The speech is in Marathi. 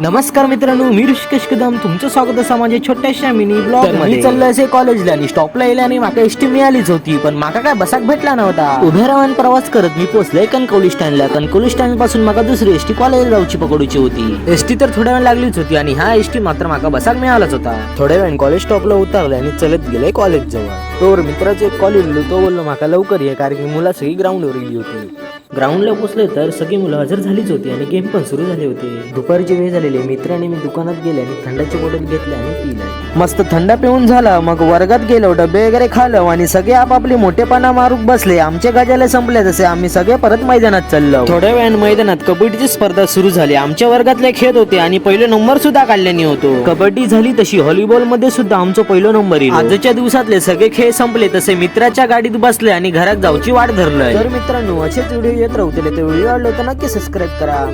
नमस्कार मित्रांनो, मी ऋषिकेश कदम तुमचं स्वागत आहे माझ्या छोट्याशा मिनी ब्लॉग मध्ये. चाललं असे कॉलेजला आणि स्टॉपला येईल आणि माका एसटी मिळालीच होती, पण माका काय बसाक भेटला नव्हता. उभ्या राहून प्रवास करत मी पोहोचले कणकवली स्टँडला. कणकवली स्टँड पासून माका दुसरी एसटी कॉलेज जाऊची पकडूची होती. एसटी तर थोड्या वेळ लागलीच होती आणि हा एसटी मात्र माका बसाक मिळालाच होता. थोड्या वेळ कॉलेज स्टॉपला उतरले आणि चलत गेले कॉलेज जवळ. तोवर मित्राचे एक कॉलेज तो बोललो माका लवकर ये, कारण की मुलं सगळी ग्राउंडवर गेली होती. ग्राउंडला पोहोचले तर सगळी मुलं हजर झालीच होती आणि गेम पण सुरू झाले होते. दुपारची वेळ झालेली. मित्राने मी दुकानात गेले आणि थंडाची बॉटल घेतली आणि पिला. मस्त थंडा पिऊन झाला. मग वर्गात गेलो, डबे वगैरे खाल्लं आणि सगळे आपापले मोठेपणा मारूक बसले. आमचे गजाले संपले तसे आम्ही सगळे परत मैदानात चाललो. थोड्या वेळाने मैदानात कबड्डीची स्पर्धा सुरू झाली. आमच्या वर्गातले खेळ होते आणि पहिलं नंबर सुद्धा काढल्याने होतो. कबड्डी झाली तशी व्हॉलीबॉल मध्ये सुद्धा आमचं पहिलं नंबर येईल. आजच्या दिवसातले सगळे खेळ संपले तसे मित्राच्या गाडीत बसले आणि घरात जाऊची वाट धरलोय. तर मित्रांनो, असेच व्हिडिओ येत राहतील. ते व्हिडिओ आवडले तर नक्की सबस्क्राईब करा.